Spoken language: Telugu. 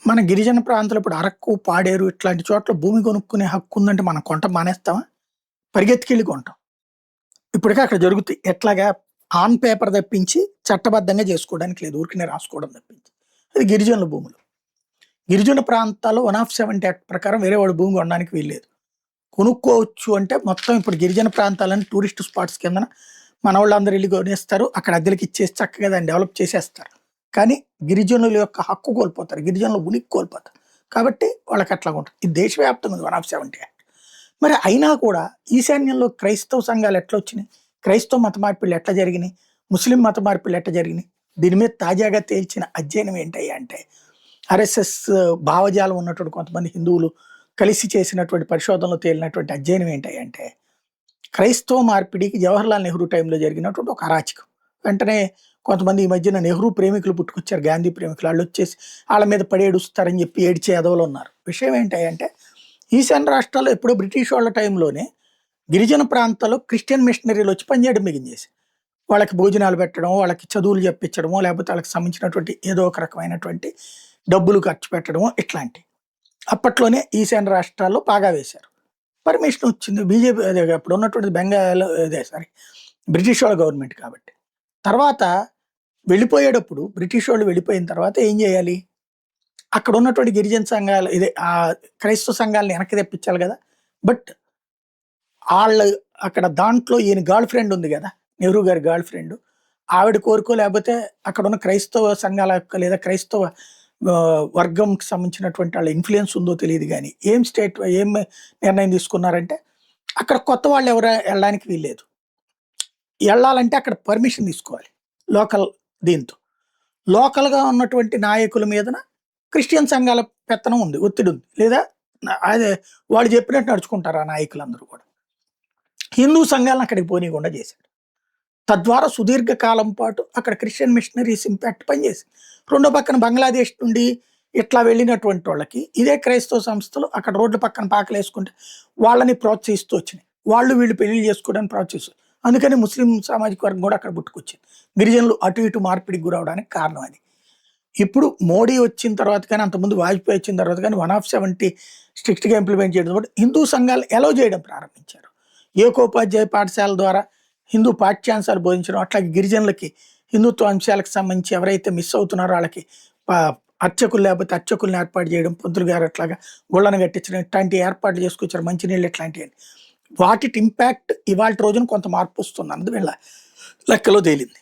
మన గిరిజన ప్రాంతాలు ఇప్పుడు అరకు, పాడేరు ఇట్లాంటి చోట్ల భూమి కొనుక్కునే హక్కు ఉందంటే మనం కొంటాం మానేస్తామా? పరిగెత్తుకెళ్ళి కొంటాం. ఇప్పటికే అక్కడ జరుగుతాయి. ఎట్లాగా ఆన్ పేపర్ తప్పించి చట్టబద్ధంగా చేసుకోవడానికి లేదు. ఊరికనే రాసుకోవడం తప్పించి. అది గిరిజనుల భూములు. గిరిజన ప్రాంతాల్లో 170 యాక్ట్ ప్రకారం వేరే వాడి భూమి కొనడానికి వీల్లేదు. కొనుక్కోవచ్చు అంటే మొత్తం ఇప్పుడు గిరిజన ప్రాంతాలని టూరిస్ట్ స్పాట్స్ కిందన మనోళ్ళందరూ ఎళ్లి కొనేస్తారు. అక్కడ అద్దెలకి ఇచ్చేసి చక్కగా దాన్ని డెవలప్ చేసేస్తారు. కానీ గిరిజనుల యొక్క హక్కు కోల్పోతారు. గిరిజనుల ఉనికి కోల్పోతారు. కాబట్టి వాళ్ళకి అట్లాగుంటది. ఇది దేశవ్యాప్తంగా ఉంది 170 యాక్ట్. మరి అయినా కూడా ఈశాన్యంలో క్రైస్తవ సంఘాలు ఎట్లొచ్చినాయి? క్రైస్తవ మత మార్పిడులు ఎట్లా జరిగినాయి? ముస్లిం మత మార్పిడులు ఎట్లా జరిగినాయి? దీని మీద తాజాగా తేల్చిన అధ్యయనం ఏంటయ్యా అంటే, ఆర్ఎస్ఎస్ భావజాలం ఉన్నటువంటి కొంతమంది హిందువులు కలిసి చేసినటువంటి పరిశోధనలో తేలినటువంటి అధ్యయనం ఏంటయ్యా అంటే, క్రైస్తవ మార్పిడికి జవహర్లాల్ నెహ్రూ టైంలో జరిగినటువంటి ఒక అరాచకం. వెంటనే కొంతమంది ఈ మధ్యన నెహ్రూ ప్రేమికులు పుట్టుకొచ్చారు. గాంధీ ప్రేమికులు. ఆళ్ళొచ్చేసి ఆళ్ళ మీద పడి ఏడుస్తారని చెప్పి ఏడ్చే ఎదవలు ఉన్నారు. విషయం ఏంటంటే ఈశాన్య రాష్ట్రాల్లో ఎప్పుడో బ్రిటిష్ వాళ్ళ టైంలోనే గిరిజన ప్రాంతాల్లో క్రిస్టియన్ మిషనరీలు వచ్చి పనిచేయడం బిగించేసి వాళ్ళకి భోజనాలు పెట్టడం, వాళ్ళకి చదువులు చెప్పించడమో, లేకపోతే వాళ్ళకి సంబంధించినటువంటి ఏదో ఒక రకమైనటువంటి డబ్బులు ఖర్చు పెట్టడమో ఇట్లాంటివి. అప్పట్లోనే ఈశాన్య రాష్ట్రాల్లో పాగా వేశారు. పర్మిషన్ వచ్చింది. బీజేపీ అదే అప్పుడు ఉన్నటువంటి బెంగాల్ అదే సారీ బ్రిటిష్ వాళ్ళ గవర్నమెంట్ కాబట్టి. తర్వాత వెళ్ళిపోయేటప్పుడు బ్రిటిష్ వాళ్ళు వెళ్ళిపోయిన తర్వాత ఏం చేయాలి? అక్కడ ఉన్నటువంటి గిరిజన సంఘాలు ఇదే క్రైస్తవ సంఘాలను వెనక్కి తెప్పించాలి కదా! బట్ ఆళ్ళు అక్కడ దాంట్లో ఈయన గర్ల్ ఫ్రెండ్ ఉంది గదా! నెహ్రూ గారి గర్ల్ ఫ్రెండ్. ఆవిడ కోరికో లేకపోతే అక్కడున్న క్రైస్తవ సంఘాల యొక్క లేదా క్రైస్తవ వర్గంకి సంబంధించినటువంటి వాళ్ళ ఇన్‌ఫ్లూయెన్స్ ఉందో తెలీదు గానీ, ఏం నిర్ణయం తీసుకున్నారంటే, అక్కడ కొత్త వాళ్ళు ఎవరు ఎళ్ళడానికి వీల్లేదు. ఎళ్ళాలంటే అక్కడ పర్మిషన్ తీసుకోవాలి. లోకల్ దీంతో. లోకల్‌గా ఉన్నటువంటి నాయకుల మీదన క్రిస్టియన్ సంఘాల పెత్తనం ఉంది. ఒత్తిడి ఉంది. లేదా అదే వాళ్ళు చెప్పినట్టు నడుచుకుంటారు ఆ నాయకులందరూ కూడా. హిందూ సంఘాలను అక్కడికి పోనీయకుండా చేశాడు. తద్వారా సుదీర్ఘ కాలం పాటు అక్కడ క్రిస్టియన్ మిషనరీస్ ఇంపాక్ట్ పనిచేసింది. రెండో పక్కన బంగ్లాదేశ్ నుండి ఇట్లా వెళ్ళినటువంటి వాళ్ళకి ఇదే క్రైస్తవ సంస్థలు అక్కడ రోడ్ల పక్కన పాకలేసుకుంటే వాళ్ళని ప్రోత్సహిస్తూ వచ్చినాయి. వాళ్ళు వీళ్ళు పెళ్లిళ్ళు చేసుకోవడానికి ప్రోత్సహిస్తారు. అందుకని ముస్లిం సామాజిక వర్గం కూడా అక్కడ పుట్టుకొచ్చింది. గిరిజనులు అటు ఇటు మార్పిడికి గురవడానికి కారణం అది. ఇప్పుడు మోడీ వచ్చిన తర్వాత కానీ, అంతకుముందు వాజ్పేయి వచ్చిన తర్వాత కానీ 170 స్ట్రిక్ట్‌గా ఇంప్లిమెంట్ చేయడం ద్వారా హిందూ సంఘాలు అలౌ చేయడం ప్రారంభించారు. ఏకోపాధ్యాయ పాఠశాల ద్వారా హిందూ పాఠ్యాంశాలు బోధించడం, అట్లాగే గిరిజనులకి హిందుత్వ అంశాలకు సంబంధించి ఎవరైతే మిస్ అవుతున్నారో వాళ్ళకి ప అర్చకులు లేకపోతే అర్చకుల్ని ఏర్పాటు చేయడం, పంతులు గారు అట్లాగా గుళ్ళను కట్టించడం ఇట్లాంటి ఏర్పాట్లు చేసుకొచ్చారు. మంచినీళ్ళు ఇట్లాంటివన్నీ. వాటి ఇంపాక్ట్ ఇవాల్టి రోజున కొంత మార్పు వస్తుందన్నది వీళ్ళ లెక్కలో తేలింది.